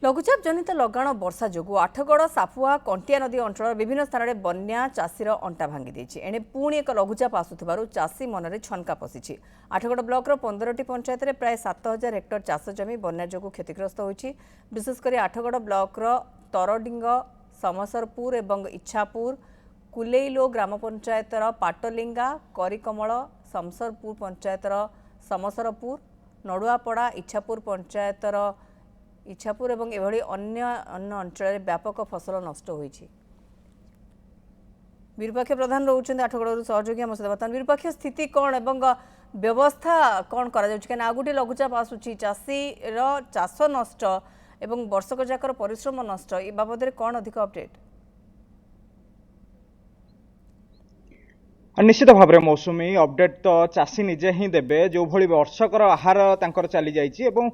लघुचाप जनित लगाण वर्षा जोगु आठगड़ सापुआ कंटिया नदी अंचल विभिन्न स्थान में बन्या चाषीर अंटा भांगी एणे पुणी एक लघुचाप आसुथिबारु चाषी मनरे छनका पशिछि। आठगड़ ब्लॉकर 15टी पंचायत में प्राय 7000 हेक्टर चाष जमी बन्या जोगु क्षतिग्रस्त होइछि। विशेषकर आठगड़ ब्लॉकर तरडिंग समसरपुर एवं इच्छापुर कुलेइलो ग्राम पंचायतर पाटलिंगा करिकमल समसरपुर पंचायतर समसरपुर नड़ुआपड़ा इच्छापुर पंचायतर इच्छापुर एवं एभली अन्य अंचल व्यापक फसल नष्ट होइछि। विरूपाक्ष प्रधान रोचंद आठगड़ सहयोगी हम सहित बर्तमान विरूपाक्ष स्थिति कौन एवं व्यवस्था कौन करा जाउछि केना आगुटी लघुचाप आसुछि चाषी रो चाष नष्ट एवं वर्षक जाकर परिश्रम नष्ट ए बाबद कौन अधिक अपडेट? निश्चित भाव में मौसुमी अपडेट तो चाषी निजे ही देबे जो भली वर्षकर आहार तांकर चली जाइछि एवं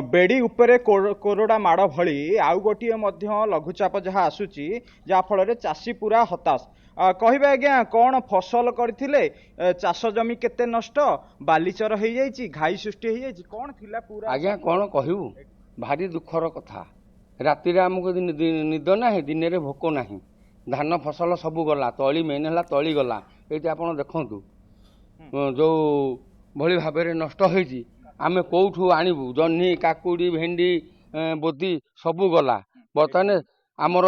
बेड़ी उपरे कोरोडा माड़ भली आउ गोटिए मध्य लघुचाप जहाँ आसुची जहाँ फल चाषी पूरा हताश। कहबे आज्ञा कौन फसल करथिले चाष जमी केते नष्ट बालीचर हो जाइछि घाई सृष्टि हो जाइछि कौन थिला पूरा आज्ञा कौन कहू भारी दुखर कथा राति आमको निद ना दिन में भोक ना धान फसल सबू गला तली मेन है तली गला ये आप देखु जो भली भाव नष्ट होती आम कौठू आणबू जह्नी काकुड़ी भेंडी बोदी सबू गला बर्तमान आमर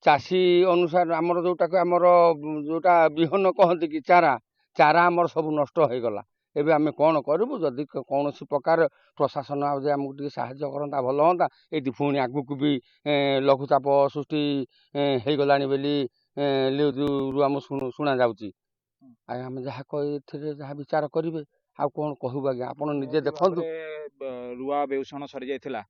चाषी अनुसार आमर जोटा विहन कहते कि चारा चारा आमर सब नष्ट हो गला। एबे आमे कौन करूँ जदि कौन प्रकार प्रशासन आमको टे साहाय्य करता भल हाँ ये पुणी आगू भी लघुचाप सृष्टि हो गला आम शुणा जाऊँगी आम जहाँ जहाँ विचार करेंगे आउ कौन कहू आज्ञा आप निजे देखु रुआ बेउषण सरी जाइथिला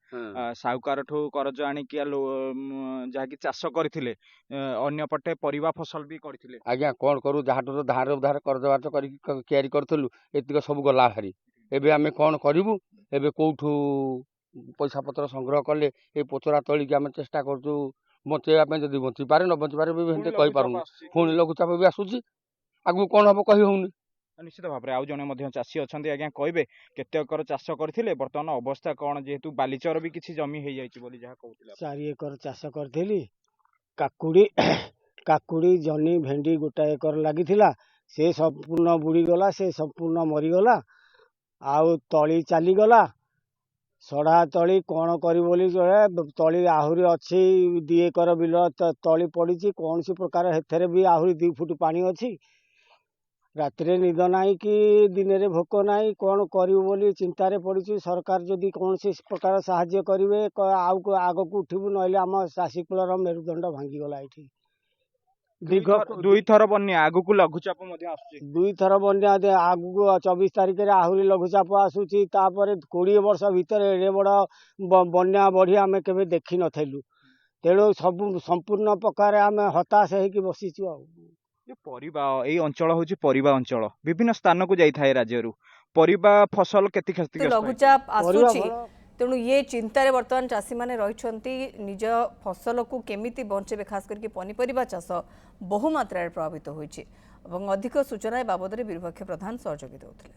साहुकार ठू करज आनिक जहाँकि चाष करथिले अन्य पटे परिवा फसल भी करथिले आज्ञा कौन करूँ जहाँ धार उधार कर्ज बार्ज करी करथलु एतिक सब गला भारी एबे आमे कौन करूँ एबे कौठू पैसा पत्र संग्रह कले ये पोचरा तलिक आम चेष्टा करूँ बचेगा जब बची पारे न बची पारे भी कही पारूँ पुणी लघुचाप भी आसूची आगू कौन हम कही होनी। निश्चित भाव में आउ जने चाषी अच्छा आज्ञा कहबे केतेकर चाष करथिले वर्तमान अवस्था कौन जेहेतु बालीचर भी किसी जमी हो जाइछि बोली जहाँ कहउथिले 4 एकर चाष करथिली काकुड़ी काकुड़ी जनी भेंडी गोटा एकर लागिथिला से संपूर्ण बुड़ी गला से संपूर्ण मरीगला आउ तली चली गला सड़ा तली कौन करी बोली तली आहुरी अच्छी 2 एकर बिल तली पड़ी कौन सी प्रकार हेथेरे भी आहुरी 2 फुट पानी अच्छी रातिरे निद नाई कि दिन में भोक नाई कौन करू बोली चिंतार पड़ी सरकार जदि कौन सी प्रकार साहाय्य करेंगे आग को उठबू ना आम चाषी कूलर मेरुदंड भांगीगला ये दीर्घ 2 थर बन्या आगु को लघुचाप 2 थर बन्या आगु 24 तारिख में आहरी लघुचाप आसूची 20 वर्ष भितर एडे बड़ बन्या बढ़ी आम के देखी नथिलु तेणु सब संपूर्ण प्रकार आम हताश होगी बसीचु परिबा ए अंचल होची परिबा अंचल विभिन्न स्थान को जाई थाए राज्यरू परिबा फसल केति क्षतिग्रस्त लघुचाप आसुची तेणु ये चिंतार बर्तमान चाषी माने रहिछंती निज फसल को केमिति बंचेबे खास करके पनीपरिबा चाष बहु मात्रा प्रभावित होइछि। अधिक सूचना बाबद विरूपाक्ष प्रधान सहयोगी देउथिले।